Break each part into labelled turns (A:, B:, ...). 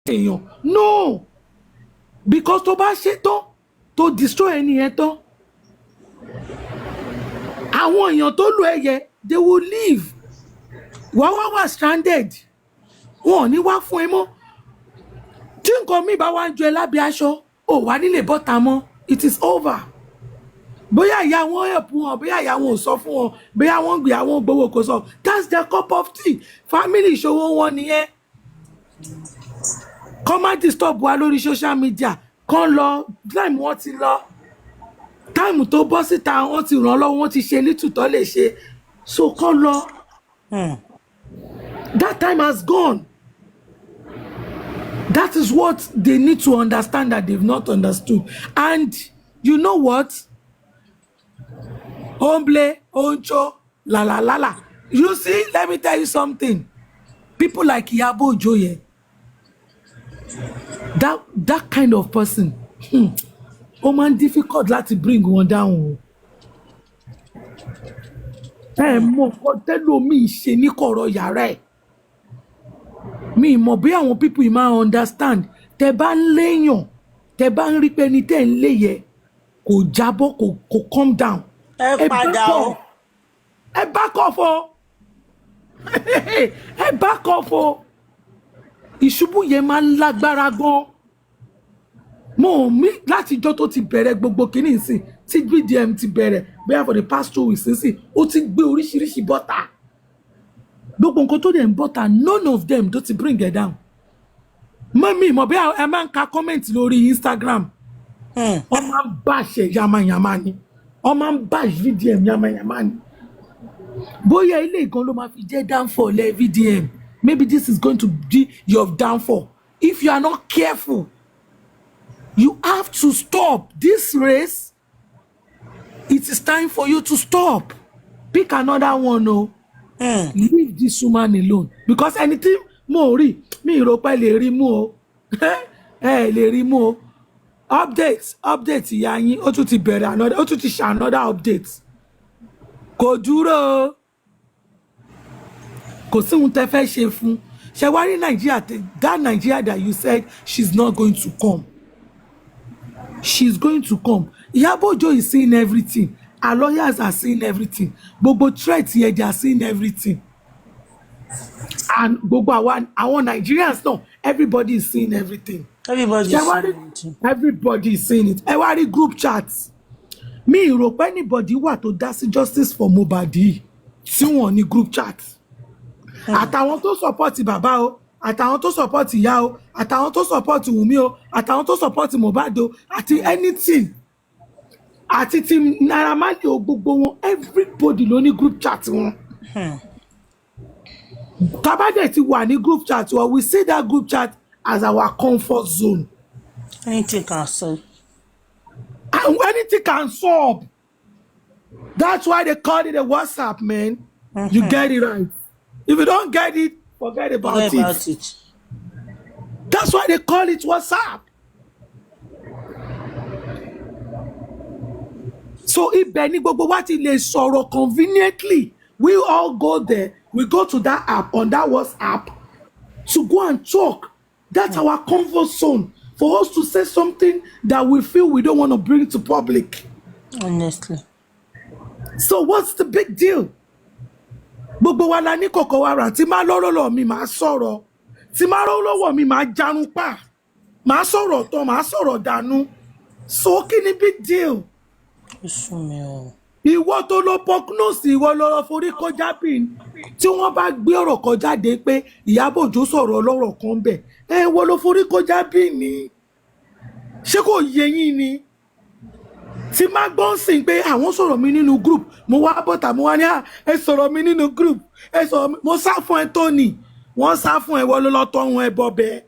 A: èèyàn no because tó bá ṣe tán tó destroy ẹni yẹn tán àwọn èèyàn tó lò ẹyẹ they will leave wà stranded wọn ò ní wá fún ẹ mọ́ tí nǹkan mi bá wá ń jọ ẹ lábẹ́ aṣọ ò wá nílé bọ́ta mọ́ it is over bóyá ìyá wọn help wọn bóyá ìyá wọn ò sọ fún wọn bóyá wọn gbé àwọn gbowó kò sọ that's their cup of tea family ìṣòwò wọn nìyẹn kọ́ má disturb wa lórí social media kán lọ time wọn ti lọ time tó bọ́ síta wọn ti ràn lọ́wọ́ wọn ti ṣe lítùtọ́ lè ṣe so kán lọ that time has gone. That is what they need to understand that they've not understood. And you know what? Homble, oncho, la la la la. You see, let me tell you something. People like Iyabo Joye, that kind of person, man, difficult láti bring one down. Mo kò tẹ́lò mi ṣe ní kọ̀rọ̀ yàrá ẹ̀. Mi mọ̀ bí àwọn people máa understand tẹ́ bá ń léèyàn tẹ́ bá ń rí pé ní tẹ́ ń lé yẹ kò jábọ́ kò calm down.
B: Ẹ padà o.
A: Ẹ back off o. Ẹ back off o. Ìṣubú yẹn máa ń lágbára gan. Mo mi láti ìjọ́ tó ti bẹ̀rẹ̀ gbogbo kìíní sí tí BDM ti bẹ̀rẹ̀ bóyá for the past 2 weeks sí ó ti gbé oríṣiríṣi bọ́tà. Gbogbo nǹkan tó dẹ̀ ń bọ́ta none of them tó ti bring it down. Mọ́mí mọ̀ bí ẹ máa ń ka comment lórí Instagram. Wọ́n máa ń bàṣẹ yamayama ni. Wọ́n máa ń bàṣ VDM yamayama ni. Bóyá ilé ìgan ló máa fi jẹ́ downfall lẹ́ VDM. Maybe this is going to be your downfall. If you are not careful, you have to stop this race. It is time for you to stop. Pick another one, no. Leave this woman alone because anything mo rí mi rò pé lè rí mú o lè rí mú o update ìyá yín ó tún ti bẹ̀rẹ̀ another ó tún ti ṣe another update kò dúró kò sí ohun tẹ́ fẹ́ ṣe fún ṣe wá rí Nigeria that Nigeria that you said she's not going to come she's going to come. Iyabo Ojo is seeing everything. Our lawyers are seeing everything. Gbogbo threats here, they are seeing everything. And gbogbo our Nigerians, no, everybody is seeing everything.
B: Everybody is seeing it.
A: Everybody is seeing it. Every group chats. Me, Europe, anybody wà tó dá sí justice for Mohbad tí wọ́n ní group chat. Àtàwọn tó support bàbá o, àtàwọn tó support ìyá o, àtàwọn tó support Wunmi o, àtàwọn tó support Mohbad o, àti anything. Àti team Naira Marley o gbogbo wọn everybody ló ní group chat wọn. Tabade ti wà ní group chat wọn we see that group chat as our comfort zone.
B: Anything can solve.
A: And anything can solve. That's why they call it a WhatsApp, man. You get it right. If you don't get it, forget about it. That's why they call it WhatsApp. So if Benny gbogbo wa ti lè sọ̀rọ̀ conveniently, we all go there. We go to that app on that WhatsApp to go and talk. That's our comfort zone for us to say something that we feel we don't want to bring to public.
B: Honestly.
A: So what's the big deal? Gbogbo wa la ní kọ̀kọ̀ wa rà tí máa lọ́rọ̀ lọ mi máa sọ̀rọ̀. Tí máa rọ́ lọ́wọ́ mi máa jarun pa. Máa sọ̀rọ̀ tán, máa sọ̀rọ̀ dànù. So kí ni big deal? Ìwọ tó lọ pọknọ́ọ̀sì ìwọ lọ́rọ̀ forí kọjá bí tí wọ́n bá gbé ọ̀rọ̀ kan jáde pé Iyabo Ojo sọ̀rọ̀ ọlọ́rọ̀ kan bẹ̀ ìwọ ló forí kọjá bí ni ṣé kò yé yín ni tí má gbọ́n sìn pé àwọn sọ̀rọ̀ mi nínú group mo wá bọ́tà mo wá ní ẹ sọ̀rọ̀ mi nínú group ẹ sọ̀rọ̀ mo sá fún ẹ Tony wọ́n sá fún ẹ ìwọ ló lọ tọ́hún ẹ bọ̀ bẹ́ẹ̀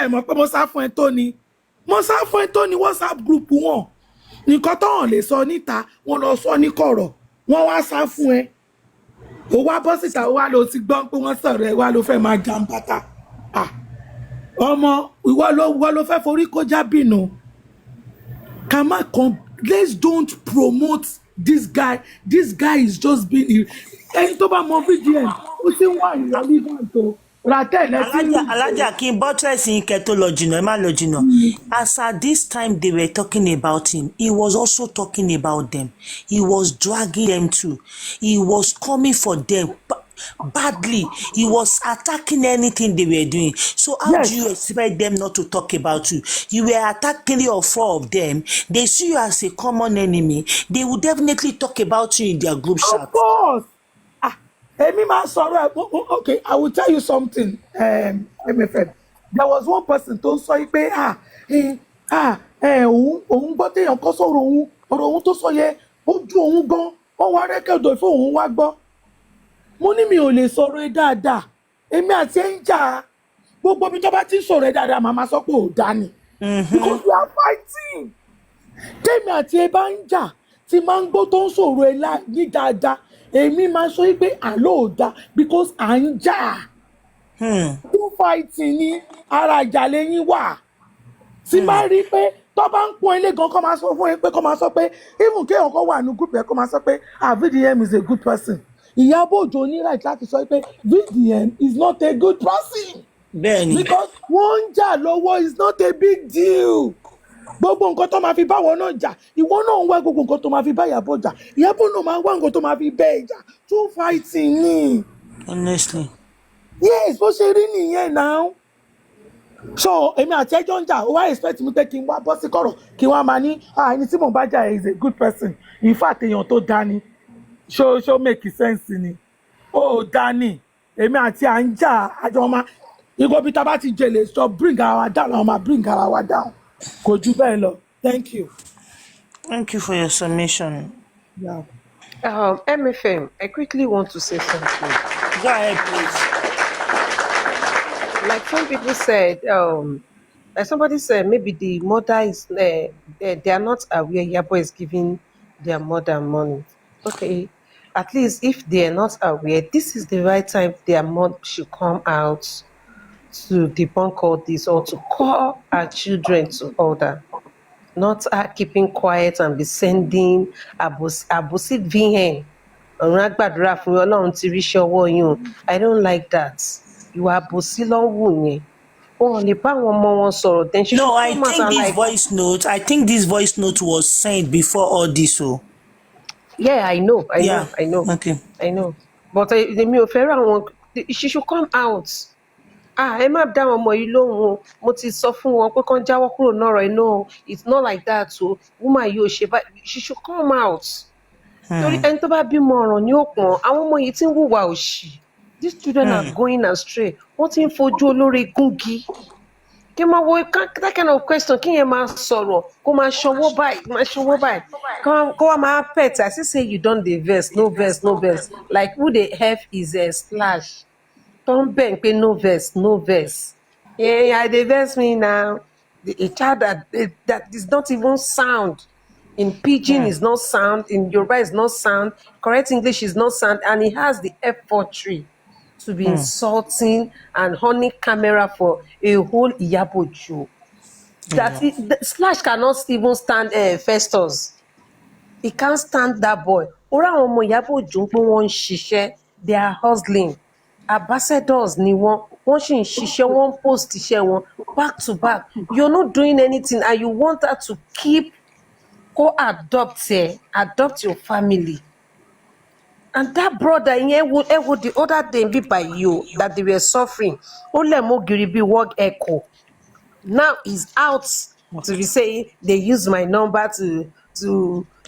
A: ẹ mọ̀ pé mo sá fún ẹ Tony WhatsApp group wọn. Nǹkan tó hàn lè sọ níta wọ́n lọ sọ ní kọ̀rọ̀ wọ́n wá sá fún ẹ ó wá bọ́ síta ó wá lọ ti gbọ́n pé wọ́n sọ̀rọ̀ ẹ wá ló fẹ́ máa jàǹbátà ọmọ ìwọ ló fẹ́ forí kọjá bínú kàmá kan let's don't promote this guy is just being ẹni tó bá mọ VDM ó ti ń wá irrelevant o Ratẹ́ ẹ̀ tí ń
B: Alaja kí n buttress yín kẹ́ tó lọ jìnnà, ẹ má lọ jìnnà. As at this time they were talking about him, he was also talking about them. He was dragging them too. He was coming for them badly. He was attacking anything they were doing. So how do
A: yes,
B: you expect them not to talk about you? You were attacking 3 or 4 of them. They see you as a common enemy. They will definitely talk about you in their group
A: of
B: chat.
A: course. Ah, èmi máa sọ̀rọ̀ okay, I will tell you something, MFM. There was one person tó sọ yìí pé òun gbọ́ téèyàn kọ́ sọ̀rọ̀ òun, ọ̀rọ̀ òun tó sọ yẹ ó ju òun gan, ó wá rẹ́kẹ̀dọ̀ fún òun wá gbọ́. Mo ní mi ò lè sọ̀rọ̀ ẹ dáadáa, èmi àti ẹ ń jà, gbogbo ibi tó bá ti ń sọ̀rọ̀ ẹ dáadáa màmá sọ pé ò dá ni. Because we are fighting. Tèmi àti ẹ bá ń jà tí máa ń gbọ́ tó ń sọ̀rọ̀ ẹ ní dáadáa, èmi máa sọ pé àlọ́ ò dá because à ń jà. Two fighting ni ara ìjà lẹ́yìn wà. Tí máa rí pé tó bá ń pọ́n ilé gan kó máa sọ fún ẹ pé kó máa sọ pé even kéèyàn kan wà ní group ẹ kó máa sọ pé VDM is a good person. Iyabo Ojo ní right láti sọ pé VDM is not a good person.
B: Bẹ́ẹ̀ni.
A: Because wọ́n ń jà lọ́wọ́ is not a big deal. Gbogbo nǹkan tó máa fi báwọn náà jà, ìwọ náà ń wá gbogbo nǹkan tó máa fi bá Iyabo jà, Iyabo náà máa ń wá nǹkan tó máa fi bẹ́ ẹ jà. Two fighting ni.
B: Honestly.
A: Yes, bó ṣe rí nìyẹn náà. So èmi àti ẹjọ́ ń jà, ó wá expect mi pé kí n wá bọ́ sí kọ̀rọ̀ kí wọ́n máa ní ẹni tí mò ń bá jà is a good person. In fact èèyàn tó dá ni. Ṣó make sense ni. Ó dá ni. Èmi àti à ń jà àjọ máa ìgò bí tá bá ti jèlè sọ bring ara wa down, àwọn máa bring ara wa down. Kò jù bẹ́ẹ̀ lọ. Thank you.
B: Thank you for your submission.
A: Yeah.
C: MFM, I quickly want to say something.
B: Go ahead, please.
C: Like some people said, like somebody said, maybe the mother is, they are not aware Iyabo is giving their mother money. Okay, at least if they are not aware, this is the right time their mom should come out to debunk all this or to call our children to order. Not keeping quiet and be sending abusive VN. Ọ̀run á gbàdúrà fún yín, Ọlọ́run ti ríṣẹ́ ọwọ́ yín o. I don't like that. Ìwà àbòsí ló ń wù yẹn. Wọn ò lè bá àwọn ọmọ wọn sọ̀rọ̀. Then she
B: No,
C: should
B: I
C: come out
B: think
C: and
B: this
C: like,
B: voice note was sent before all this. So
C: yeah, I know.
B: Okay.
C: I know. But èmi ò fẹ́ràn àwọn, she should come out. Ẹ má dá àwọn ọmọ yìí lóhùn o. Mo ti sọ fún wọn pé kán jáwọ́ kúrò nọ́rọ̀ ẹ̀ náà. It's not like that o. Woman yìí ò ṣe báyìí. She should come out. Torí ẹni tó bá bímọ ọ̀ràn ní òpọ̀n, àwọn ọmọ yìí ti ń hùwà òṣì. These children are going astray. Wọ́n ti ń fojú olóore gúngi. Kí n máa wo that kind of question, kí yẹn máa sọ̀rọ̀, kó máa ṣọwọ́ báyìí, kó wá máa pet. I still say you don dey vex, no vex. Like who dey help is a slash. Tó ń bẹ̀ ń pé no vex. Yeah, they vex me now. A child that is not even sound. In Pidgin is not sound, in Yoruba is not sound, correct English is not sound, and he has the effortry to be insulting and honey camera for a whole Iyabo Ojo. That Slash cannot even stand Festus. He can't stand that boy. Ora àwọn ọmọ Iyabo Ojo pé wọ́n ń ṣiṣẹ́, they are hustling. Ambassadors ni wọ́n sì ń ṣiṣẹ́, wọ́n ń post iṣẹ́ wọn back to back. You're not doing anything and you want her to keep adopt your family. And that brother yẹn the other day be by you that they were suffering. Ó lẹ̀ mọ́ gírí bí work echo. Now he's out to be saying they use my number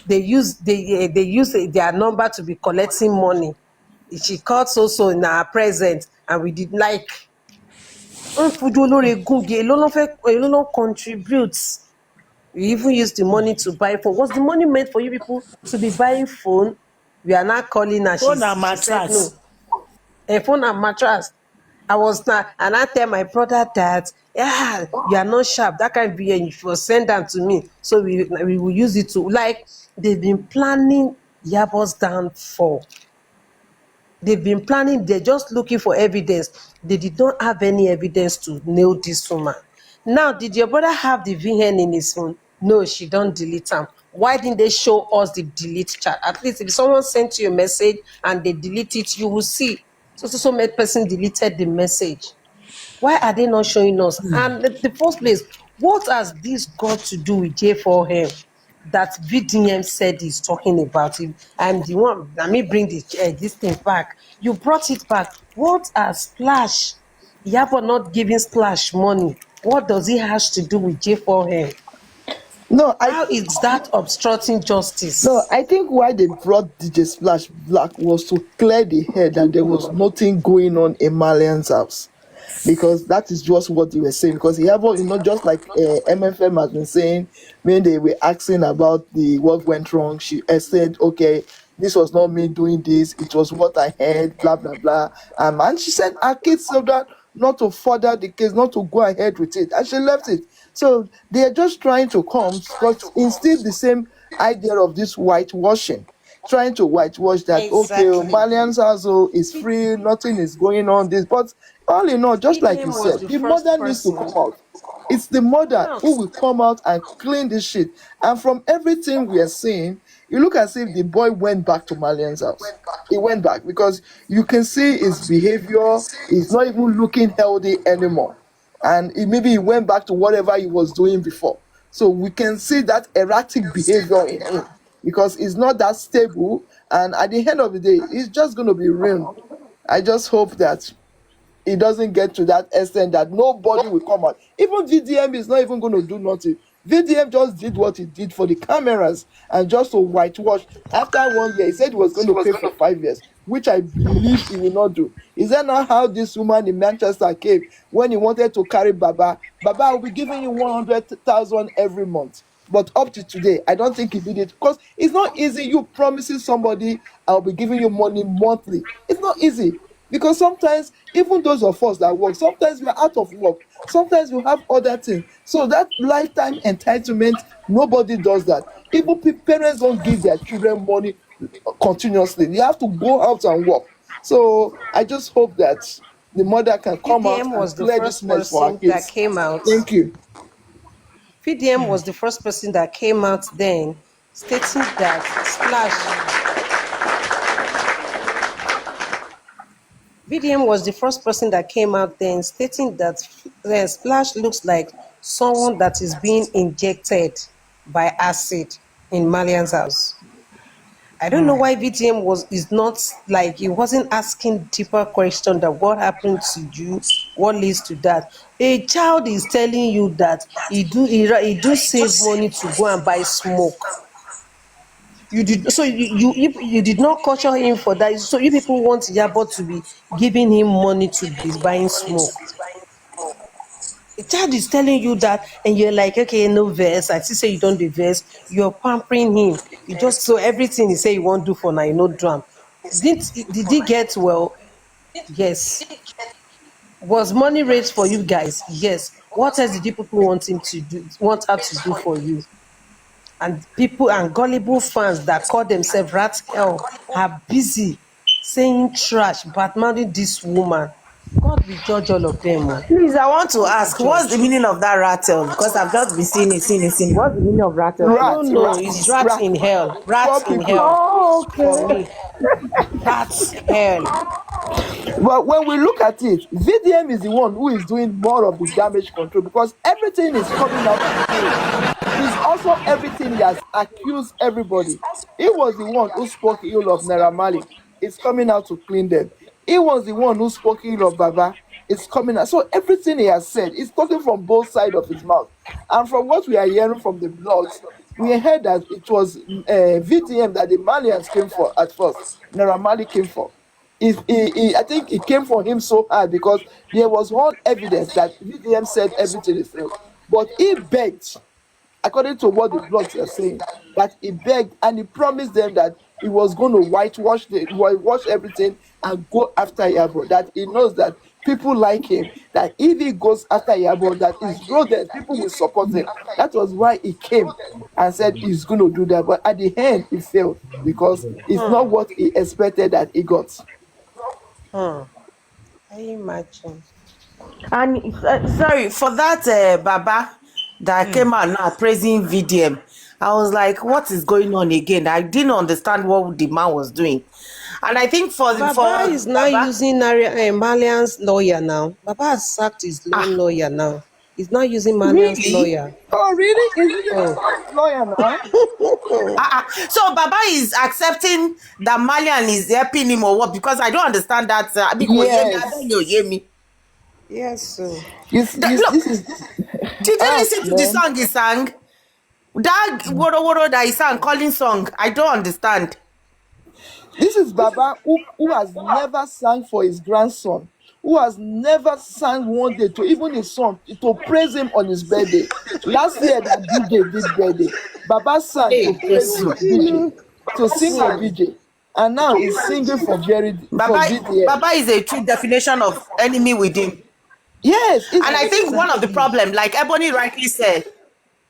C: they use their number to be collecting money. She called so in our present and we did like. Fojú olóore gúngi, èló ló contribute. We even use the money to buy phone. Was the money meant for you people to be buying phone? We are not calling her.
B: Phone and
C: She said
B: mattress.
C: no. A phone and mattress. And I tell my brother that, yeah, you are not sharp. That can be, and if you send them to me, so we will use it to, like, they've been planning Iyabo's downfall. They've been planning, they're just looking for evidence. They did not have any evidence to nail this woman. Now, did your brother have the VN in his phone? No, she don't delete them. Why didn't they show us the delete chat? At least if someone sent you a message and they delete it, you will see. so many person deleted the message. Why are they not showing us? And the first place, what has this got to do with J4M that VDM said he's talking about? It? I'm the one. Let me bring this thing back. You brought it back. What has Splash? Iyabo not giving Splash money. What does it has to do with J4M?
D: No,
C: How is that obstructing
D: no,
C: justice?
D: I think why they brought DJ Splash Black was to clear the head that there was nothing going on in Malian's house. Because that is just what they were saying. Because he have, just like MFM has been saying, when they were asking about the what went wrong, she said, okay, this was not me doing this, it was what I heard, blah blah blah. And she said her kids told her not to further the case, not to go ahead with it, and she left it. So they are just trying to come, but instill the same idea of this whitewashing, trying to whitewash that, okay,
C: Exactly.
D: Malian's household is free, nothing is going on this. But all in all, just like you
C: VDM was
D: said,
C: the
D: the
C: first
D: mother needs to
C: person.
D: come out. It's the
C: Come
D: mother
C: out.
D: who will come out and clean this shit. And from everything we are seeing, you look as if the boy went back to Malian's house. He went back because you can see his behavior is not even looking healthy anymore. And maybe he went back to whatever he was doing before. So we can see that erratic behavior in him because he's not that stable. And at the end of the day, he's just going to be ruined. I just hope that it doesn't get to that extent that nobody will come out. Even VDM is not even going to do nothing. VDM just did what he did for the cameras and just to whitewash. After 1 year, he said he was going to pay for 5 years, which I believe he will not do. Is that not how this woman in Manchester came when he wanted to carry Baba? Baba, I will be giving you 100,000 every month. But up to today, I don't think he did it because it's not easy. You promising somebody I'll be giving you money monthly. It's not easy. Because sometimes, even those of us that work, sometimes we're out of work. Sometimes we have other things. So that lifetime entitlement, nobody does that. Even parents don't give their children money continuously. They have to go out and work. So I just hope that the mother can come out
C: VDM
D: and
C: was the
D: clear this
C: first
D: mess for her
C: person that
D: kids.
C: came out.
D: Thank you.
C: VDM was the first person that came out then stating that VDM was the first person that came out then stating that Splash looks like someone that is being injected by acid in Malian's house. I don't know why VTM is not like he wasn't asking deeper question that what happened to you, what leads to that. A child is telling you that he do save money to go and buy smoke. You did so you did not caution him for that. So you people want Iyabo to be giving him money to be buying smoke. A child is telling you that, and you're like, okay, no verse. I still say you don't do verse. You're pampering him. You just so everything he say you won't do for now, you know, drum. Did he get well? Yes. Was money raised for you guys? Yes. What else did you people want him to do? Want her to do for you? And people and gullible fans that call themselves rat hell are busy saying trash, badmouthing this woman. God will judge all of them. Oh.
B: Please, I want to
C: God will
B: ask, what's the
C: judge.
B: meaning of that rattle? Because I've just been seeing. What's the meaning of rattle,
C: I
B: please?
D: Rat,
C: don't know.
D: rat,
C: It's rat
D: rat.
C: in hell. Rat
D: Poor
C: in
D: people.
C: hell
B: Oh,
C: for
B: okay.
C: me. Rat hell.
D: But when we look at it, VDM is the one who is doing more of the damage control because everything is coming out to clean. Is also everything he has accused everybody. He was the one who spoke ill of Naira Marley. It's coming out to clean them. He was the one who spoke ill of Baba. It's coming out. So everything he has said, he's talking from both sides of his mouth. And from what we are hearing from the blogs, we heard that it was VDM that the Malians came for at first. Naira Marley came for. I think it came for him so hard because there was one evidence that VDM said everything is real. But he begged, according to what the blogs are saying, that he begged and he promised them that he was going to whitewash everything and go after Iyabo. That he knows that people like him. That if he goes after Iyabo, that is rodent, people will support him. That was why he came and said he's going to do that. But at the end, he failed because it's not what he expected that he got.
C: Hmm. Can you imagine?
B: And sorry for that Baba that came out now praising VDM. I was like, what is going on again? I didn't understand what the man was doing. And I think
C: Baba
B: for
C: is now
B: Baba,
C: using Malian's lawyer now. Baba has sacked his own
B: ah,
C: lawyer now. He's not using Malian's
B: really?
C: lawyer.
D: Oh, really? Is it
C: Oh.
D: a lawyer now?
B: So Baba is accepting that Malian is helping him or what? Because I don't understand that. Abiko Yemi,
D: Yes.
B: Abenyo Yemi.
C: Yes, so.
B: No,
D: This is
B: did you
D: ask,
B: listen to the
D: man.
B: song he sang? That Woro Woro that he sang, calling song. I don't understand.
D: This is Baba who has never sang for his grandson, who has never sang one day to even his son to praise him on his birthday. Last year that BJ did birthday, Baba sang
B: Hey,
D: to praise
B: Jesus.
D: BJ, to sing for
B: Hmm.
D: BJ, and now he's singing for for
B: Baba,
D: VDM.
B: Baba is a true definition of enemy within.
D: Yes,
B: And I think one of the
C: Exactly.
B: problem, like Ebony rightly said,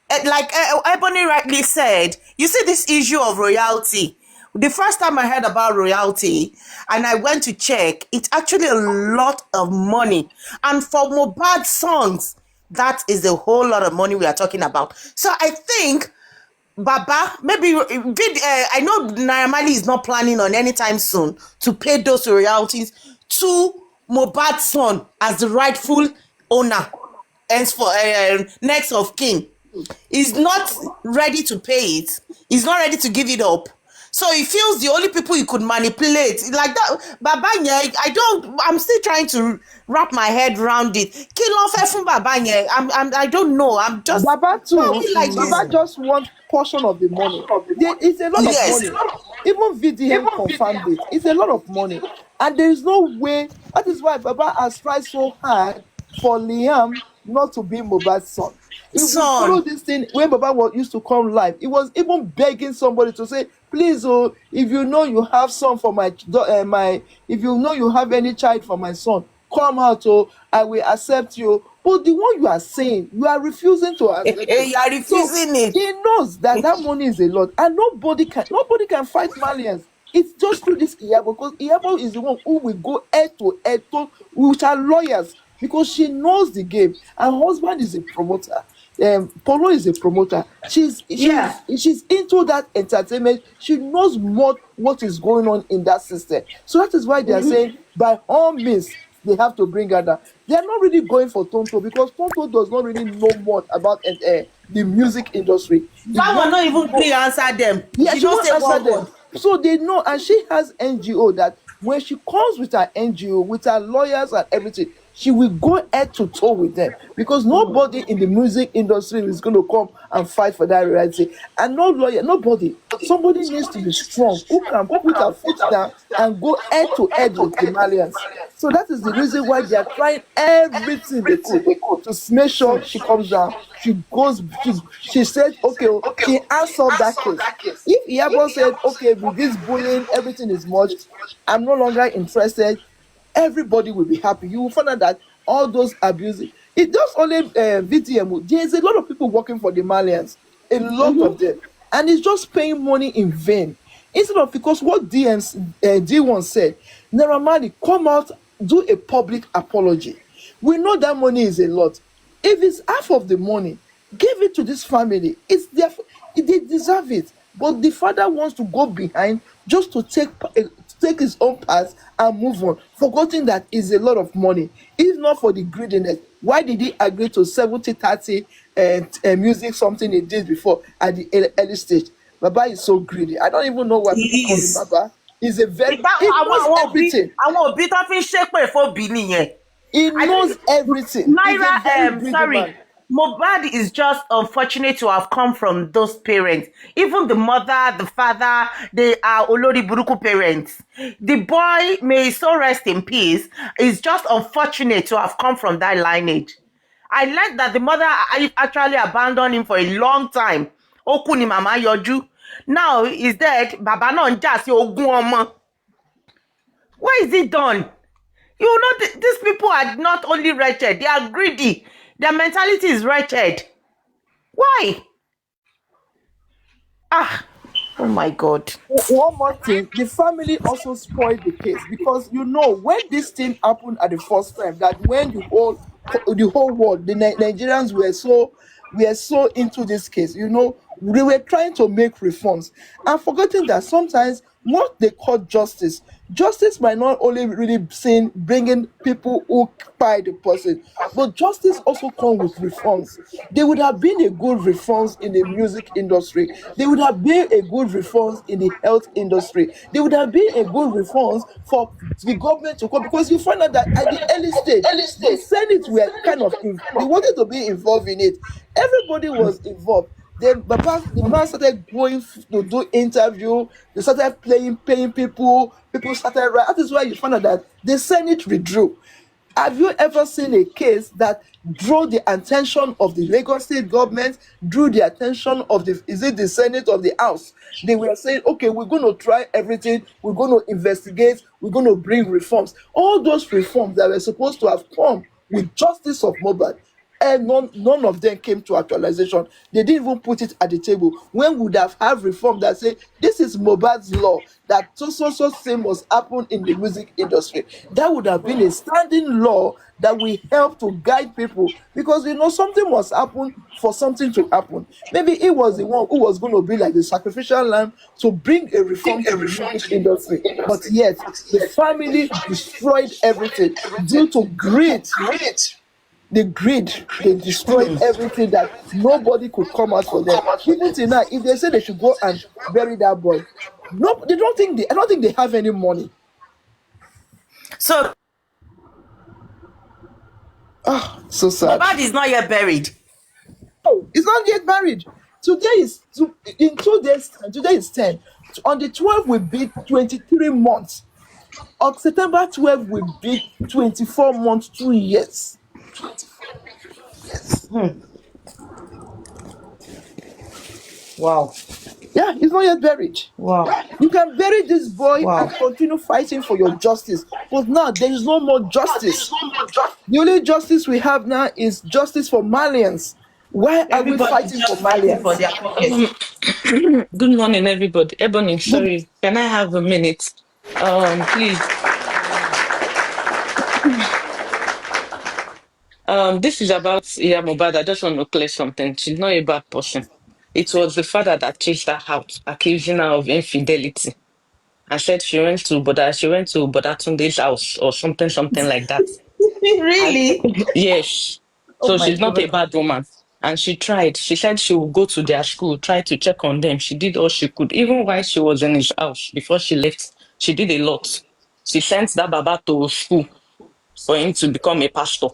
B: Ebony rightly said, you see this issue of royalty. The first time I heard about royalty and I went to check, it's actually a lot of money. And for Mohbad songs, that is a whole lot of money we are talking about. So I think Baba, maybe I know Naira Marley is not planning on anytime soon to pay those royalties to Mohbad's son as the rightful owner, henceforth, next of kin. He's not ready to pay it. He's not ready to give it up. So he feels the only people he could manipulate like that. Baba yẹn, I'm still trying to wrap my head around it. Kí ló fẹ́ fún Baba yẹn? I don't know. I'm just,
D: Baba
B: why are
D: too.
B: we like this?
D: Baba just want portion of the money. It's a lot of
B: Yes.
D: money. Even VDM confirmed it. It's a lot of money, and there is no way. That is why Baba has tried so hard for Liam not to be Mohbad's son. If we follow
B: Son.
D: this thing, when Baba used to come live, he was even begging somebody to say, "Please, oh, if you know you have son for if you know you have any child for my son, come out, oh, I will accept you." But the one you are saying, you are refusing to accept it.
B: You are
D: So
B: refusing it.
D: he knows that that money is a lot, and nobody can fight Malians. It's just through this Iyabo, because Iyabo is the one who will go head to head with her lawyers, because she knows the game. Her husband is a promoter. Polo is a promoter.
B: Yeah.
D: She's into that entertainment. She knows more what is going on in that system. So that is why they are saying by all means they have to bring her down. They are not really going for Tonto, because Tonto does not really know much about the music industry. He
B: That one
D: wants
B: not
D: to
B: even
D: go.
B: clear answer them.
D: Yeah,
B: She
D: she
B: just
D: won't
B: say
D: answer
B: one
D: them.
B: word.
D: So they know, and she has NGO that when she comes with her NGO, with her lawyers and everything, she will go head to toe with them, because nobody in the music industry is going to come and fight for that reality. And no lawyer, nobody. Somebody needs to be strong who can put her foot down and go head to head with the Malians. So that is the reason why they are trying everything they could to make sure she comes down. She said, okay, oh, she has solved that case. If Iyabo said, okay, with this bullying, everything is much, I'm no longer interested, everybody will be happy. You will find out that all those abuses, it does only VTM. There's a lot of people working for the Malians, a lot of them, and it's just paying money in vain. Instead of, because what D1 said, Naira Marley, come out, do a public apology. We know that money is a lot. If it's half of the money, give it to this family. It's their, they deserve it. But the father wants to go behind just to take his own path and move on, forgetting that it's a lot of money. If not for the greediness, why did he agree to 70-30 music, something he did before at the early stage? Baba is so greedy. I don't even know why people
B: He
D: call him
B: is.
D: Baba. He's a very,
B: Ìgbà
D: he
B: àwọn
D: knows everything.
B: òbí tó fi ń ṣépè fóbi nìyẹn.
D: He
B: I
D: knows
B: think
D: everything. He's a very
B: Naira,
D: greedy
B: sorry,
D: man.
B: Mohbad is just unfortunate to have come from those parents. Even the mother, the father, they are Olori Buruku parents. The boy, may his soul rest in peace, is just unfortunate to have come from that lineage. I learned that the mother actually abandoned him for a long time. Ó kú ni màmá yọjú. Now he's dead. Bàbá náà ń jà sí ogún ọmọ. Where is it done? You know, these people are not only wretched, they are greedy. Their mentality is wretched. Why? Ah, oh my God.
D: One more thing, the family also spoiled the case, because when this thing happened at the first time, that when the whole world, the Nigerians were so into this case, They were trying to make reforms and forgetting that sometimes what they call justice might not only really seen bringing people who by the person, but justice also come with reforms. There would have been a good reforms in the music industry. There would have been a good reforms in the health industry. There would have been a good reforms for the government to come, because you find out that at the early stage, the Senate were kind of they wanted to be involved in it. Everybody was involved. Then the man started going to do interview. They started paying people. People started right. That is why you find out that the Senate withdrew. Have you ever seen a case that drew the attention of the Lagos state government, drew the attention of the Senate of the House? They were saying, okay, we're going to try everything, we're going to investigate, we're going to bring reforms. All those reforms that were supposed to have come with justice of Mohbad, and none of them came to actualization. They didn't even put it at the table. When would have reform that say this is Mohbad's law, that so same must happen in the music industry? That would have been a standing law that will help to guide people, because something must happen for something to happen. Maybe he was the one who was going to be like the sacrificial lamb to bring a reform to the music industry, but yet the family destroyed everything due to greed. They destroyed everything, that nobody could come out for them. Even till now, if they say they should go and bury that boy, no, they don't think I don't think they have any money.
E: So
D: So sad.
E: Mohbad is not yet buried.
D: Oh, it's not yet buried. In 2 days time. Today is 10. On the 12th will be 23 months. On September 12 will be 24 months, 2 years.
E: Wow.
D: Yeah, he's not yet buried.
E: Wow.
D: You can bury this boy
E: Wow.
D: and continue fighting for your justice. But now there is no more justice. The only justice we have now is justice for Malians. Why are we fighting for Malians?
E: For their pockets.
B: Good morning, everybody. Ebony, sorry, can I have a minute? Please. This is about Iyabo, but I just want to clear something. She's not a bad person. It was the father that chased her out, accusing her of infidelity. I said she went to Bodatunde's house or something like that.
E: Really?
B: Yes.
E: Oh
B: So
E: my
B: she's not a
E: God.
B: bad woman. And she tried. She said she would go to their school, try to check on them. She did all she could. Even while she was in his house, before she left, she did a lot. She sent that Baba to school for him to become a pastor.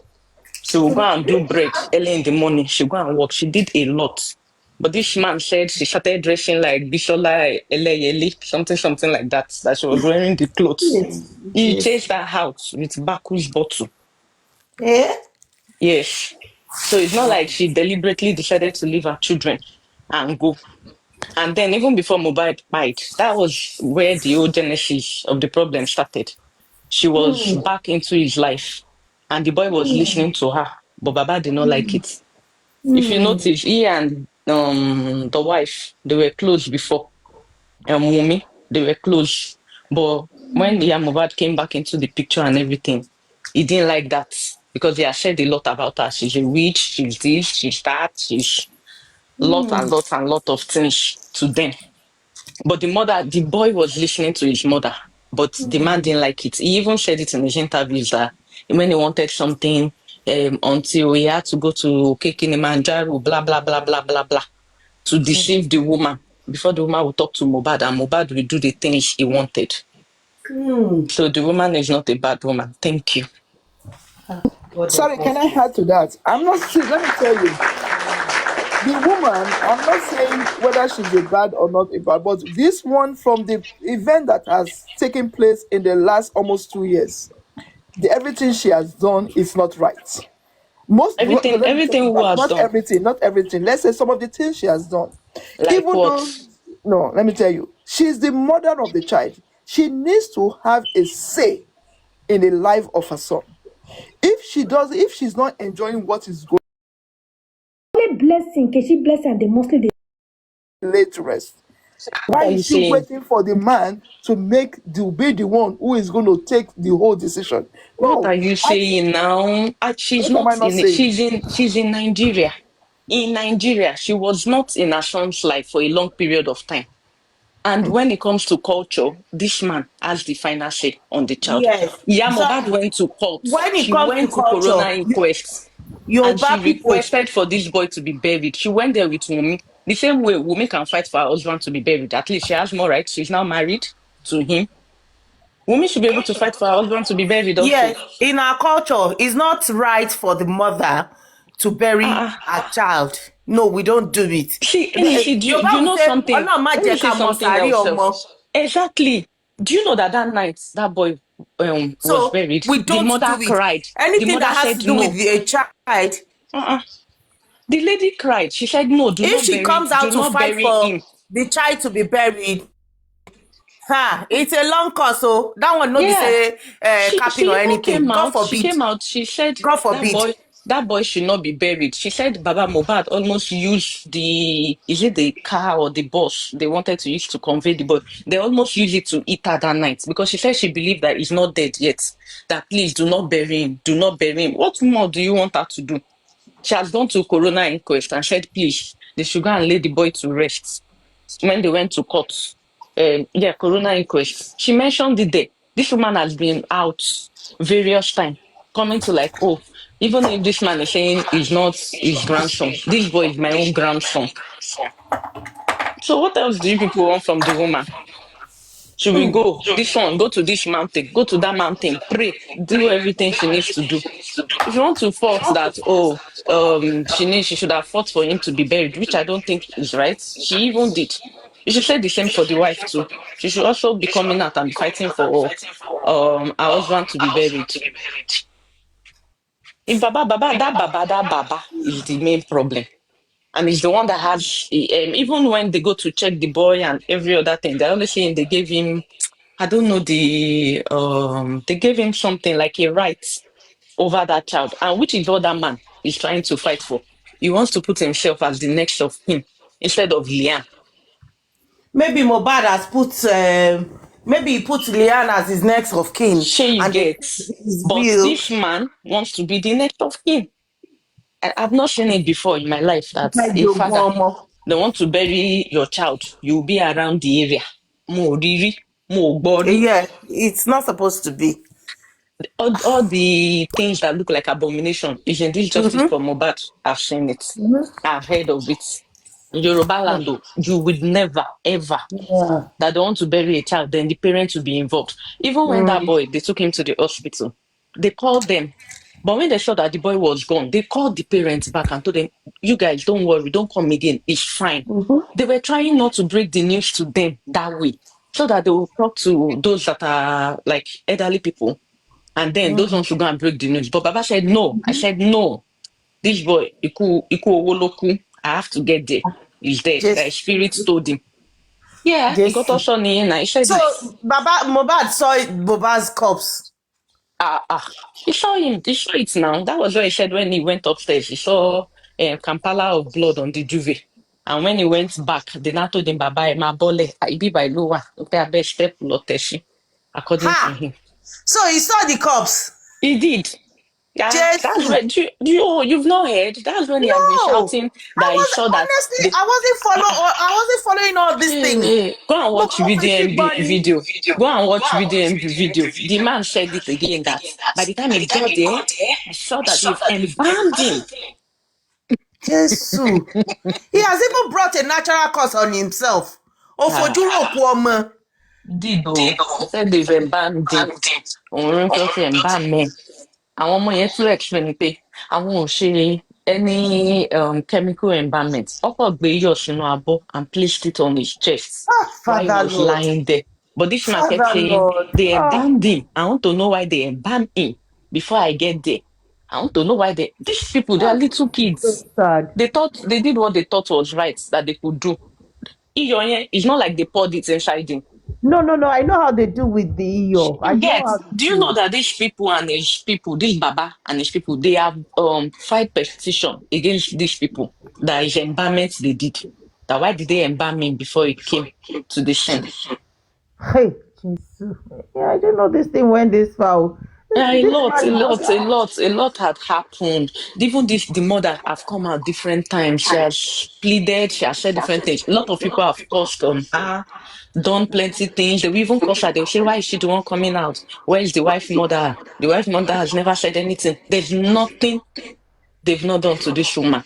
B: She will go and do bread early in the morning. She go and work. She did a lot. But this man said she started dressing like Bishola Eleyeli, something like that she was wearing the clothes. He
E: Yes.
B: chased her out with Baku's bottle.
E: Eh?
B: Yes. So it's not like she deliberately decided to leave her children and go. And then even before Mohbad died, that was where the whole genesis of the problem started. She was back into his life and the boy was listening to her, but Baba did not like it. If you notice, he and the wife, they were close before. Wumi, they were close. But when Mohbad came back into the picture and everything, he didn't like that because he had said a lot about her. She's a witch, she's this, she's that, she's lot and lot and lot of things to them. But the boy was listening to his mother, but the man didn't like it. He even said it in his interviews that when he wanted something, until he had to go to Kilimanjaro, blah, blah, blah, blah, blah, blah, to deceive the woman before the woman would talk to Mohbad and Mohbad will do the things he wanted. So the woman is not a bad woman. Thank you.
D: Sorry, can I add to that? I'm not saying, let me tell you, the woman, I'm not saying whether she's a bad or not a bad, but this one, from the event that has taken place in the last almost 2 years, everything she has done is not right.
B: Everything who has
D: not
B: done.
D: everything. Let's say some of the things she has done.
B: Like
D: Even
B: what?
D: though, no, let me tell you, she's the mother of the child. She needs to have a say in the life of her son. If she's not enjoying what is going
F: blessing, Keshi blessing, and they mostly they
D: late to rest.
B: What
D: Why
B: are you
D: is she
B: saying?
D: waiting for the man to be the one who is going to take the whole decision?
B: What
D: No.
B: are you saying now? She's
D: What am I
B: not
D: not
B: in it.
D: saying?
B: She's in Nigeria.
F: in Nigeria, she was not in her son's life for a long period of time. And when it comes to culture, this man has the final say on the child.
E: Yes.
F: Yeah,
E: So
F: Mohbad went to court.
E: when it
F: She
E: comes to
F: went to coroner
E: culture,
F: inquest and she
E: Yoruba people,
F: requested for this boy to be buried. She went there with Wumi. The same way Wumi can fight for her husband to be buried. At least she has more rights. She's now married to him. Wumi should be able to fight for her husband to be buried also.
E: yes, in our culture, it's not right for the mother to bury
F: Uh-uh.
E: her child. No, we don't do it.
F: See, let me see,
E: Yoruba
F: do you
E: will
F: know
E: say,
F: something?
E: "Ọlọ́run má
F: Let me
E: jẹ́
F: say
E: ká mọ
F: something
E: sàárì
F: else.
E: ọmọ."
F: Exactly. Do you know that that night that boy was
E: So
F: buried?
E: we
F: The
E: don't do
F: mother
E: it.
F: cried. The
E: Anything
F: mother
E: that has to
F: said
E: do with
F: no.
E: the child,
F: Uh-uh. The lady cried. She said, no,
E: if she comes out
F: do
E: to
F: not
E: fight
F: bury
E: for
F: him.
E: the child to be buried, it's a long course. So that one no be
F: Yeah.
E: say
F: She
E: capping or
F: even
E: anything.
F: came
E: God
F: out. She
E: forbid.
F: came out. She said
E: God forbid.
F: that boy should not be buried. She said Baba Mohbad almost used is it the car or the bus they wanted to use to convey the boy? They almost used it to eat her that night because she said she believed that he's not dead yet. That please do not bury him. Do not bury him. What more do you want her to do? She has gone to coroner inquest and said, please, they should go and lay the boy to rest. When they went to court, coroner inquest, she mentioned it there. This woman has been out various times, coming to like, oh, even if this man is saying he's not his grandson, this boy is my own grandson. So what else do you people want from the woman? She will go, this one, go to this mountain, go to that mountain, pray, do everything she needs to do. If you want to fault that, she should have fought for him to be buried, which I don't think is right. She even did. You should say the same for the wife too. She should also be coming out and be fighting for her husband to be buried. If that Baba is the main problem. And it's the one that has, even when they go to check the boy and every other thing, they're only saying they gave him, I don't know, they gave him something like a right over that child, and which is what that man is trying to fight for. He wants to put himself as the next of him instead of Liam.
E: Maybe Mohbad has put, maybe he put Leanne as his next of kin,
F: She
E: and
F: gets,
E: his
F: but
E: will.
F: this man wants to be the next of him. I've not seen it before in my life that a father, they want to bury your child, you'll be around the area. Mo riri, mo gbori.
E: Yeah, it's not supposed to be.
F: All the things that look like abomination is in this justice for Mohbad. I've seen it. I've heard of it. In Yoruba land, though, you would never, ever
E: Yeah.
F: that they want to bury a child, then the parents will be involved. Even when that boy, they took him to the hospital, they called them. But when they saw that the boy was gone, they called the parents back and told them, you guys, don't worry, don't come again. It's fine. They were trying not to break the news to them that way so that they will talk to those that are like elderly people. And then those ones will go and break the news. But Baba said, no. I said, no. This boy, Iku Owoloku, I have to get there. He's there. The
E: Just,
F: spirit told him. Yeah, he got
E: just.
F: also and I said
E: So
F: it.
E: Baba Mohbad saw Mohbad's corpse.
F: He saw him. He saw it now. That was what he said when he went upstairs. He saw Kampala of blood on the duvet. And when he went back, they now told him, Baba, my bole, I be by lower. Step according to
E: Ha!
F: him.
E: So he saw the corpse.
F: He did. Yeah, that's
E: Jesus.
F: when you've not heard. That's when he has been
E: No,
F: shouting
E: I
F: that he
E: was
F: saw that
E: honestly,
F: the
E: I wasn't following all these things.
F: go and
E: Look,
F: watch
E: official body.
F: video. Go and watch video. The man said it again that by the time he got there, he saw that they've embalmed him.
E: Jesus. He has even brought a natural curse on himself. Ofojuro Kwoma.
F: Did though. He said they've embalmed him. Òun tó ti embalm ẹ̀. Àwọn ọmọ yẹn tún explain pé àwọn ò ṣe any chemical embalmment. Ọkọ̀ gbé iyọ̀ sínú abọ́ and placed it on his chest while he
E: Father
F: was
E: Lord.
F: lying there. But this man kept
E: Father
F: saying,
E: Lord.
F: they embalmed him. I want to know why they embalmed him before I get there. I want to know why these people, they are little kids.
E: So sad.
F: They did what they thought was right that they could do. Iyọ̀ yẹn, it's not like they poured it inside him.
E: No. I know how they do with the EO. I
F: You
E: know
F: get?
E: how they
F: Do you know that these people and his people, this Baba and his people, they have filed petition against these people that is embalmment they did. That why did they embalm him before he came to the scene?
E: Hey, Jesus. Yeah, I didn't know this thing went this far.
F: A
E: this
F: lot, a
E: man
F: lot,
E: just
F: a lot, a lot had happened. Even this, the mother have come out different times. She has pleaded, she has said different things. A lot of people have cursed on her, done plenty things. They will even curse her. They'll say, why is she the one coming out? Where is the wife mother? The wife mother has never said anything. There's nothing they've not done to this woman.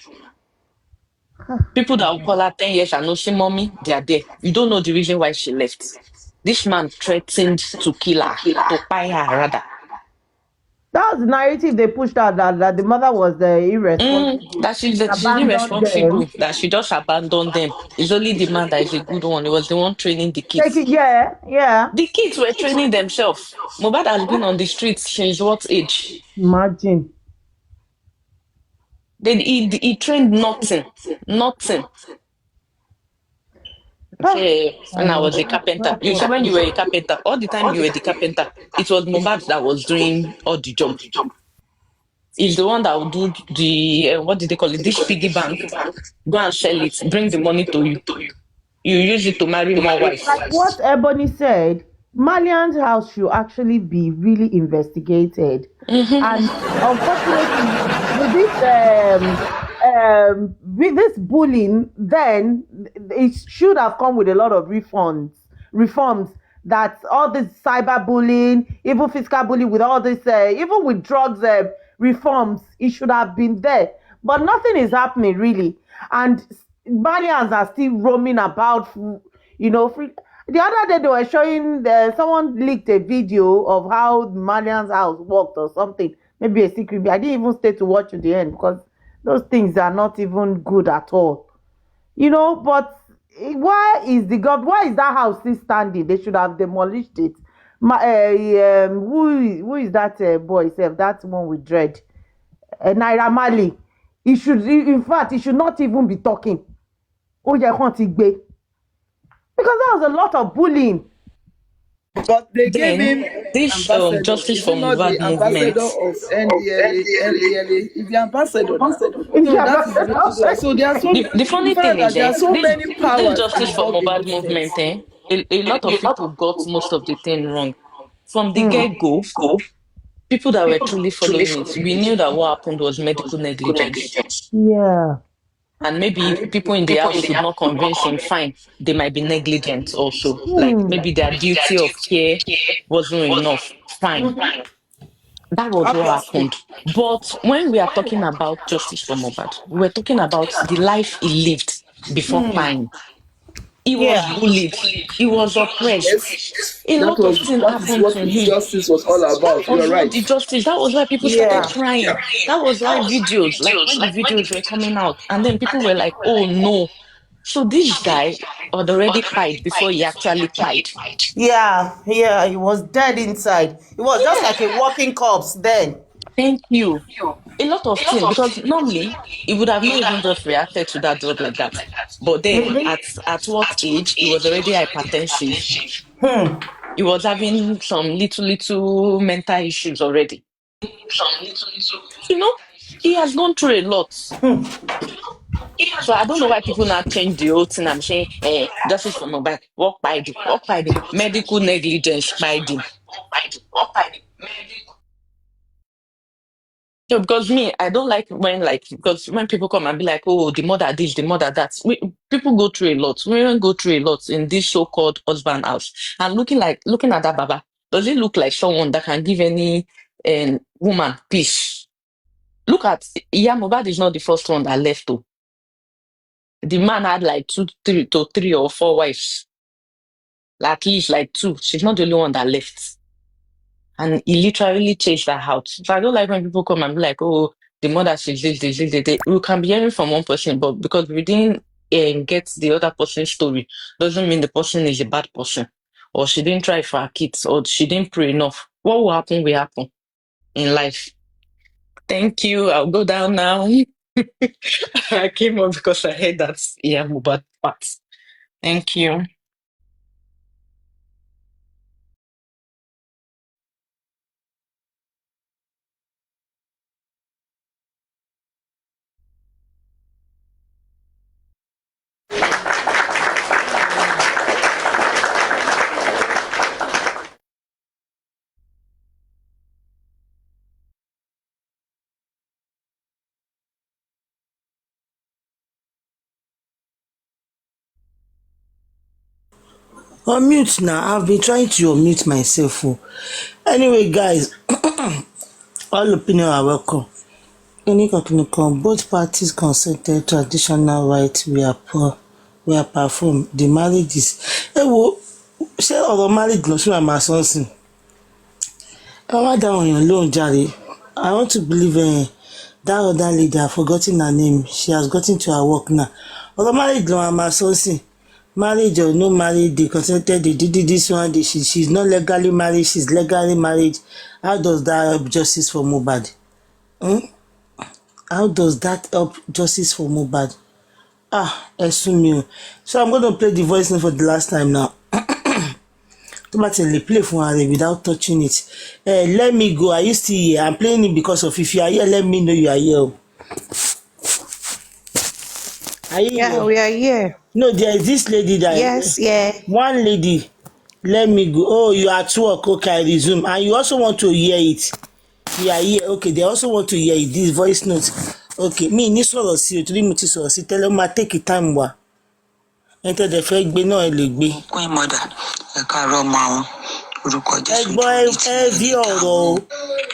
F: People that will call her 10 years and no see mommy, they are there. You don't know the reason why she left. This man threatened to kill her, to buy her rather.
E: That was the narrative they pushed out, that the mother was irresponsible,
F: That she's
E: abandoned them.
F: irresponsible, that she just abandoned them. It's only the man that is a good one. It was the one training the
E: Take
F: kids.
E: it, yeah, yeah.
F: The kids were training themselves. Mohbad has been on the streets since what age?
E: Imagine.
F: Then he trained nothing. Nothing.
E: Ah,
F: Say, when I was a carpenter.
E: that's
F: You
E: what
F: say when
E: it
F: you
E: is.
F: were a carpenter, all the time you were the carpenter, it was Mohbad that was doing all the job. He's the one that would do the, what did they call it? This piggy bank. Go and sell it. Bring the money to you. You use it to marry more wives.
E: Like what Ebony said, Malian's house should actually be really investigated. And unfortunately, with this bullying, then it should have come with a lot of reforms. That all this cyberbullying, even physical bullying, with all this, even with drugs, reforms, it should have been there. But nothing is happening really, and Malians are still roaming about. Free. The other day they were showing, someone leaked a video of how Malian's house worked or something, maybe a secret video. I didn't even stay to watch to the end because those things are not even good at all. But why is that house still standing? They should have demolished it. Who is that boy self? That one with dread, Naira Marley. In fact, he should not even be talking. Ó yẹ kán ti gbé, because that was a lot of bullying.
D: But they gave
F: Then
D: him
F: this
D: ambassador.
F: Justice
D: Is
F: for
D: he not the
F: Mohbad
D: ambassador
F: movement.
D: of NDLA? He's the ambassador now. So that is so there are
F: The
D: in
F: funny thing
D: fact
F: is,
D: there are so many
F: this
D: powers
F: Justice for
D: involved in
F: Mohbad
D: this thing.
F: movement, a lot of people got most of the thing wrong. From the get-go, people that were truly following it, we knew that what happened was medical negligence.
E: Yeah.
F: And maybe if people in the house could not convince him, fine, they might be negligent also. Like
E: Hmm.
F: maybe their duty of care wasn't enough, fine. That was what
D: Obviously.
F: happened. But when we are talking about justice for Mohbad, we're talking about the life he lived before time. He was
E: Yeah.
F: bullied. He was oppressed.
D: Yes,
F: A lot of things
D: that is
F: happened
D: what
F: to
D: his
F: him.
D: justice was all
F: That
D: about. You're
F: was what
D: right.
F: the justice. That was why people started
E: Yeah.
F: crying. That was why videos, like when the videos were coming out, and then people were like, "Oh no!" So this guy had already pied before he actually pied.
E: Yeah, yeah, he was dead inside. He was just like a walking corpse then.
F: Thank you. A lot of things, because normally he would have not even just reacted to that drug like that. But then
E: Really?
F: at what age he was already hypertensive. He was having some little mental issues already. You know, he has gone through a lot. So I don't know why people now change the whole thing. I'm saying, justice for mobile, work by the medical negligence by the. So because me, I don't like because when people come and be like, oh, the mother this, the mother that. People go through a lot. Women go through a lot in this so-called husband house. And looking at that Baba, does it look like someone that can give any woman peace? Look at Iyabo is not the first one that left. Oh. The man had like three or four wives. Like, at least like two. She's not the only one that left. And he literally chased her out. So I don't like when people come and be like, oh, the mother, she's this. We can be hearing from one person, but because we didn't get the other person's story, doesn't mean the person is a bad person. Or she didn't try for her kids, or she didn't pray enough. What will happen in life. Thank you. I'll go down now. I came up because I heard that Mubad part. Thank you.
B: Unmute now. I've been trying to unmute myself. Oh. Anyway, guys, all opinions are welcome. Both parties consented to additional rights were performed. The marriage is. Ẹ wo, ṣé ọ̀rọ̀ marriage lọ sí àmà sọ́ọ̀sìn? Ẹ wá dá àwọn èèyàn lóhùn jàre. I want to believe that other lady, I've forgotten her name. She has gotten to her work now. Ọ̀rọ̀ marriage lọ àmà sọ́ọ̀sìn. Marriage or no marriage, they consented, they did this one, she's not legally married, she's legally married. How does that help justice for Mohbad? How does that help justice for Mohbad? Esumio. So I'm going to play the voice note for the last time now. Automatically play for her without touching it. Let me go. Are you still here? I'm playing it because of if you are here, let me know you are here. Are you
C: Yeah,
B: here?
C: we are here.
B: No, there is this lady that
C: Yes, yeah.
B: one lady. Let me go. Oh, you are at work. Okay, I resume. And you also want to hear it. You are here. Okay, they also want to hear it. This voice note. Okay, me ní sọ̀rọ̀ sí o torí mo ti sọ̀rọ̀ sí tẹ́lẹ̀ ó máa take time wá. Ẹni tẹ́ dẹ̀ fẹ́ gbé náà ẹ lè gbé.
G: Queen mother, ẹ káàárọ̀ ma o. Orúkọ Jésù
B: Ẹ gbọ́ ẹ ví ọ̀rọ̀ o.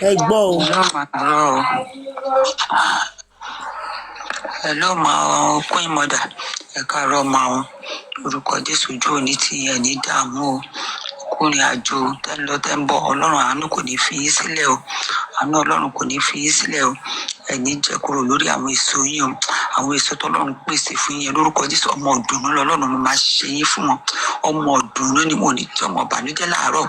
B: Ẹ gbọ́ o.
G: Hello ma o, Queen mother, ẹ káàárọ̀ ma o. Orúkọ Jésù ojú òní ti ẹ̀ ní dààmú o. Kúrin àjò tẹ́ ń lọ tẹ́ ń bọ̀, Ọlọ́run àánú kò ní fi yín sílẹ̀ o. Àánú Ọlọ́run kò ní fi yín sílẹ̀ o. Ẹ̀ní jẹ́ kúrò lórí àwọn èso yín o. Àwọn èso tọ́lọ́run pèsè fún yín lórúkọ Jésù, ọmọ ọ̀dùnnú lọ́lọ́run mo máa ṣe yín fún wọn. Ọmọ ọ̀dùnnú ni mo ní tí ọmọ ìbànújẹ́ láàárọ̀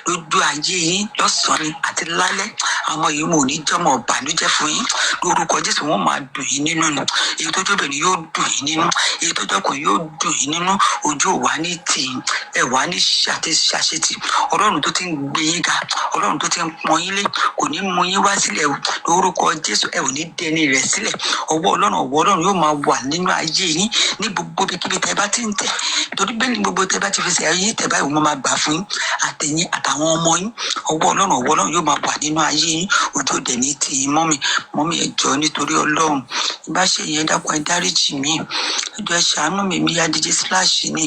G: lójú ayé yín lọ́sàn-án ni àti lálẹ́. Àwọn yìí mo ní jẹ́ ọmọ ìbànújẹ́ fún yín lórúkọ Jésù, wọ́n máa dùn yín nínú ni. Èyí tó jóbìnrin yóò dùn yín nínú. Èyí tó jọkùnrin yóò dùn yín nínú. Ojú ò wá ní tì yín. Ẹ wá ní ṣàṣetì. Ọlọ́run tó ti ń gbé yín ga, Ọlọ́run tó ti ń pọ́n yín lé kò ní mú yín wá sílẹ̀ o. Lórúkọ Jésù ẹ ò ní dẹni rẹ̀ sílẹ̀. Ọwọ́ Ọlọ́run yóò máa wà nínú ayé yín ní gbogbo ibikíbi tẹ́ bá ti ń tẹ̀. Torí bẹ́ẹ̀ ni gbogbo tẹ́ bá ti fi ṣe ayé tẹ́ báyìí wọ́n máa gbà fún yín àtẹ̀yìn àtàwọn ọmọ yín. Ọwọ́ Ọlọ́run yóò máa wà nínú ayé yín. Ojú òde ní ti yín mọ́mì ẹ jọ̀ọ́ nítorí Ọlọ́run. Bá ṣe yẹn dákun ẹ dáríjì mí. Ẹ jọ̀ọ́ ẹ ṣàánú mi ya DJ Splash ni.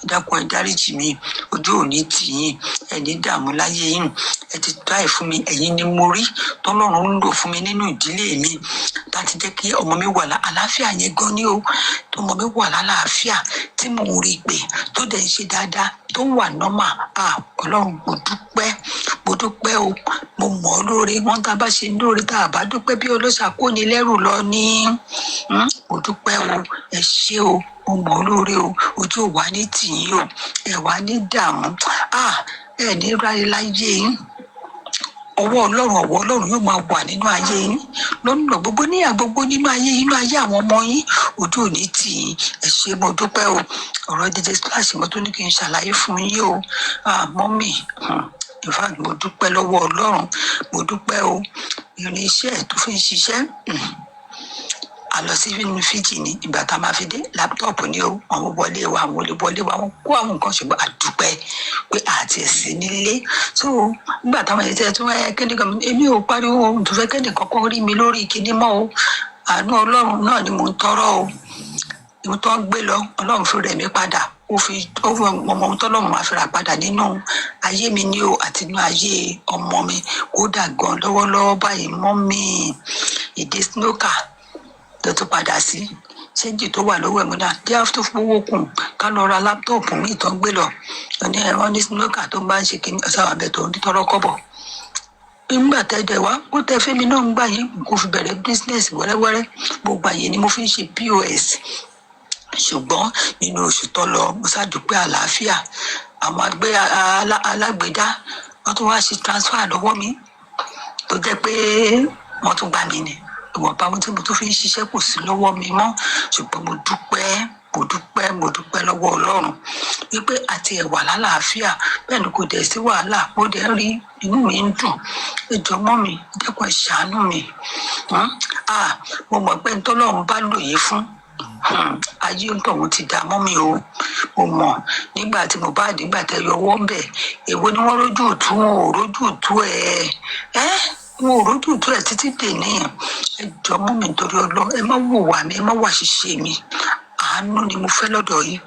G: Ẹ dákun ẹ dáríjì mí. Ojú òní ti yín. Ẹ ní dààmú láyé yín. Ẹ ti try fún mi. Ẹ̀yin ni mo rí tọ́lọ́run ń lò fún mi nínú ìdílé mi láti jẹ́ kí ọmọ mi wà àlàáfíà yẹn gan ni o. Ọmọ mi wà lálàáfíà tí mo rí pé tó dẹ̀ ń ṣe dáadáa tó ń wà normal. Ọlọ́run mo dúpẹ́ o. Mo mọ̀ ọ́ lóore. Wọ́n tá a bá ṣe lóore tá a bá dúpẹ́ bí ọlọ́ṣà kò ní lẹ́rù lọ ní. Mo dúpẹ́ o. Ẹ ṣé o. Mo mọ̀ ọ́ lóore o. Ojú ò wá ní tì yín o. Ẹ wá ní dààmú. Ẹ ní rárí láyé yín. Ọwọ́ Ọlọ́run yóò máa wà nínú ayé yín lọ́nà gbogbo níyà gbogbo nínú ayé yín, nínú ayé àwọn ọmọ yín. Ojú òní tì yín. Ẹ ṣé mo dúpẹ́ o. Ọ̀rọ̀ DJ Splash mo tún ní kí n ṣàlàyé fún yín o. Mọ́mì in fact mo dúpẹ́ lọ́wọ́ Ọlọ́run. Mo dúpẹ́ o. Irin iṣẹ́ tó fi ń ṣiṣẹ́ a lọ sí inú fíjì ní ìgbà tá a máa fi dé láptọ̀pù ní o. Àwọn wọlé wa àwọn olè wọlé wa wọn kó àwọn nǹkan ṣùgbọ́n àdúpẹ́ pé àti ẹ̀sìn nílé. So nígbà táwọn ẹ̀yẹ tẹ́ tún kẹ́ni kan èmi ò pariwo ohun tó fẹ́ kẹ́ni kankan rí mi lórí kíní mọ́ o. Àánú Ọlọ́run náà ni mò ń tọrọ o. Ìwọ tó ń gbé lọ Ọlọ́run fi rẹ̀ mí padà. Ó fi ọmọ ohun tọ́lọ́run máa fi rà padà nínú ayé mi ní o àti nínú ayé ọmọ mi. Kódà gan lọ́wọ́lọ́wọ́ báyìí mọ́mì ìdí snooker tó tún padà sí ṣéǹjì tó wà lọ́wọ́ ẹ̀mú náà díẹ̀ tó fowó kùn ká lọ ra láptọ̀pù mi tó ń gbé lọ. Ní ẹ̀rọ ní snooker tó ń bá ń ṣe kí ọ̀sán àbẹ̀ tó ń tọrọ kọ́bọ̀. Nígbà tẹ́jẹ̀ wá ó tẹ fẹ́mi náà ń gbà yín kó fi bẹ̀rẹ̀ business wẹ́rẹ́wẹ́rẹ́. Gbogbo àyè ni mo fi ń ṣe POS. Ṣùgbọ́n nínú oṣù tó lọ mo ṣàdúpẹ́ àlàáfíà. Àwọn alágbèdá wọ́n tún wá ṣe transfer lọ́wọ́ mi tó jẹ́ pé wọ́n tún gbà mí ni. Ìwọ̀nba ohun tí mo tún fi ń ṣiṣẹ́ kò sí lọ́wọ́ mi mọ́. Ṣùgbọ́n mo dúpẹ́ lọ́wọ́ Ọlọ́run wípé àti ẹ̀wà lálàáfíà bẹ́ẹ̀ ni kò dẹ̀ sí wàhálà. Mo dẹ̀ rí inú mi ń dùn. Ẹ jọ̀ọ́ mọ́ mi dẹ́kun ẹ ṣàánú mi. Mo mọ̀ pé ntọ́lọ́run bá lò yín fún ayé ntọ̀hún ti dá mọ́ mi o. Mo mọ̀ nígbà tí mo bá nígbà tẹ́ yọ ọwọ́ ń bẹ̀ èwo ni wọ́n rójú òtún wọn ò rójú òtún wọn ò rójú òtún ẹ̀ títí dèní. Ẹ jọ̀ọ́ mọ́ mi nítorí Ọlọ́run ẹ má wò wá mi ẹ má wà ṣiṣẹ́ mi. Àánú ni mo fẹ́ lọ́dọ̀ yín.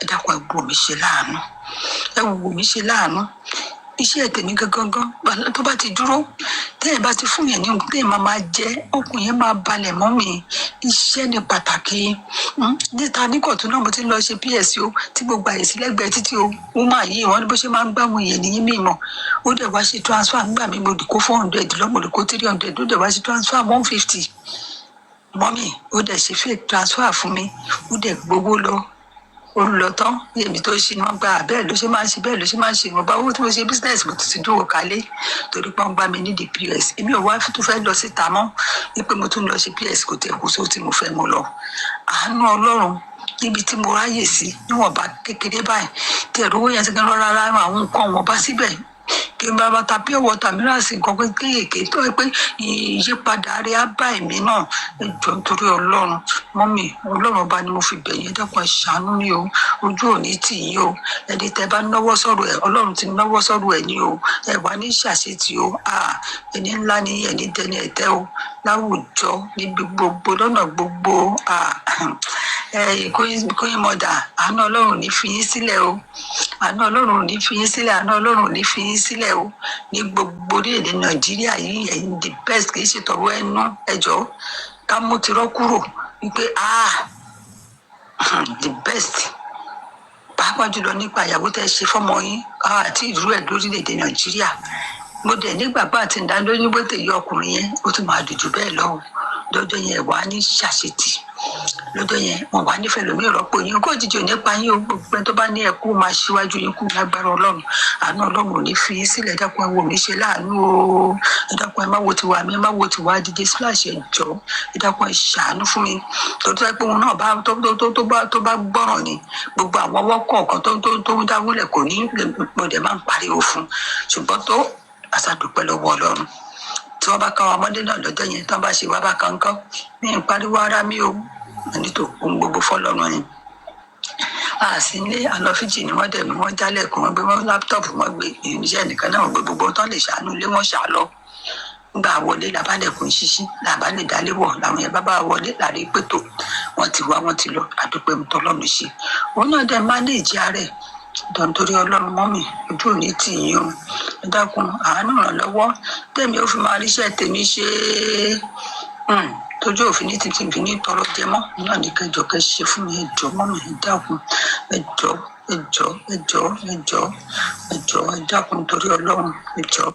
G: Ẹ ẹ dákun ẹ wò mí ṣe láàánú, ẹ wò mí ṣe láàánú. Iṣẹ́ tèmi gangan tó bá ti dúró, téèyàn bá ti fún yẹn ní ohun téèyàn máa jẹ, ọkùn yẹn máa balẹ̀ mọ́ mi. Iṣẹ́ ni pàtàkì. Níta ní Kọ̀tún náà mo ti ń lọ ṣe PS o, tí gbogbo àyè sí lẹ́gbẹ̀ẹ́ títí o. Woman yìí wọ́n ní bó ṣe máa ń gbáwọn èèyàn ní yín mímọ́. Ó dẹ̀ wá ṣe transfer nígbà mi, mo lè kó 400 lọ, mo lè kó 300, ó dẹ̀ wá ṣe transfer 150. Mọ́mì, ó dẹ̀ ṣe fake transfer fún mi, ó dẹ̀ gbowó lọ. Ó lọ tán, èmi tó ṣe wọn gba bẹ́ẹ̀ ló ṣe máa ń ṣe, bẹ́ẹ̀ ló ṣe máa ń ṣe. Ìwọ̀nba owó tí mo ṣe business mo ti dúró kalẹ̀ torí pé wọ́n gbá mi ní the PS. Èmi ò wá tó fẹ́ lọ síta mọ́ wípé mo tún lọ ṣe PS, kò tẹ̀ kó sóò tí mo fẹ́ mú lọ. Àánú Ọlọ́run níbi tí mo ráyè sí níwọ̀nba kékeré báyìí tí ẹ̀rọ owó yẹn ti gan rárá àwọn nǹkan wọn bá síbẹ̀ kí n bá bàtà pure water mìíràn sí nǹkan pé kéèké tó yẹ pé ìyípadà rẹ̀ á bá èmi náà. Ẹ jọ̀ọ́ nítorí Ọlọ́run, mọ́mì, Ọlọ́run ọba ni mo fi bẹ̀ yín, ẹ dákun ẹ ṣàánú mi o, ojú ò ní tì yín o. Ẹni tẹ́ bá náwó sọ̀rọ̀ ẹ̀, Ọlọ́run ti náwó sọ̀rọ̀ ẹ̀ ní o. Ẹ wà ní ṣàṣetì o. Ẹni ńlá ni ẹni dẹni ẹ̀tẹ́ o láwùjọ níbi gbogbo lọ́nà gbogbo. Kóyìn mọ̀dà, àánú Ọlọ́run ò ní fi yín sílẹ̀ o. Àánú Ọlọ́run ò ní fi yín sílẹ̀, àánú Ọlọ́run ò ní fi yín sílẹ̀ o. Ní gbogbo orílẹ̀-èdè Nàìjíríà yìí, ẹ̀yin the best, kì í ṣe tọ̀wọ́ ẹnu. Ẹ jọ̀ọ́ ká mú tirọ́ kúrò wípé the best. Pàápàá jùlọ nípa ìyàwó tẹ́ ṣe fọ́mọ yín àti ìrú ẹ̀ lórílẹ̀-èdè Nàìjíríà. Mo dẹ̀ nígbàgbọ́ àti ìdánilóyún bó tẹ̀ yọ ọkùnrin yẹn, ó tún máa dùn jù bẹ́ẹ̀ lọ. Lọ́jọ́ yẹn wà ní ṣàṣetì, lọ́jọ́ yẹn wọn wà nífẹ̀ẹ́ lómi ìrọ́pò yín, kó jíjò nípa yín o. Gbogbo ẹni tó bá ní ẹkú máa ṣíwájú yín kú lágbára Ọlọ́run. Àánú Ọlọ́run ò ní fi yín sílẹ̀. Ẹ dákun ẹ wò mí ṣe láàánú o. Ẹ dákun ẹ má wo tiwa mi, ẹ má wo tiwa díje splash. Ẹ jọ̀ọ́ ẹ dákun ẹ ṣàánú fún mi. Tó tó pé òun náà tó bá gbọ́ràn ni gbogbo àwọn ọwọ́ kọ̀ọ̀kan tó ń dáwọ́lẹ̀ kò ní mo dẹ̀ máa ń pariwo fún. Ṣùgbọ́n tó àṣàdùpẹ́ lọ́wọ́ Ọlọ́run. Tí wọ́n bá ká wa ọmọdé náà lọ́jọ́ yẹn, tí wọ́n bá ṣe wá bá kankan, mi ń pariwo ara mi o. Ẹni tó ohun gbogbo fọ́lọ́run ni. Sì ilé àlọ́ fíjì ni wọ́n dẹ̀ mí, wọ́n jálẹ̀kùn, wọ́n gbé wọn láptọ̀pù, wọ́n gbé irinṣẹ́ nìkan náà, wọ́n gbé gbogbo tán lè ṣàánú ilé wọn ṣà lọ. Nígbà wọlé làbálẹ̀kùn ṣíṣí, làbá lè dálé wọ̀, làwọn yẹn bá wọlé láàrin pẹ̀tọ̀, wọ́n ti wá, wọ́n ti lọ, àdúpẹ́ mi tọ́lọ́run ṣe. Òun náà dẹ̀ mánéèjì ààrẹ. Nítorí Ọlọ́run mọ́mì, ojú ò ní tì yín o. Ẹ dákun àánú ìrànlọ́wọ́ tèmi ó fi máa ríṣẹ́ tèmi ṣe tójú òfin ní títí bí ní tọrọ jẹ mọ́ náà ní kẹjọ kẹ ṣe fún mi. Ẹ jọ̀ọ́ mọ́mì, ẹ dákun, ẹ jọ̀ọ́, ẹ jọ̀ọ́, ẹ jọ̀ọ́, ẹ jọ̀ọ́, ẹ jọ̀ọ́, ẹ dákun nítorí Ọlọ́run, ẹ jọ̀ọ́.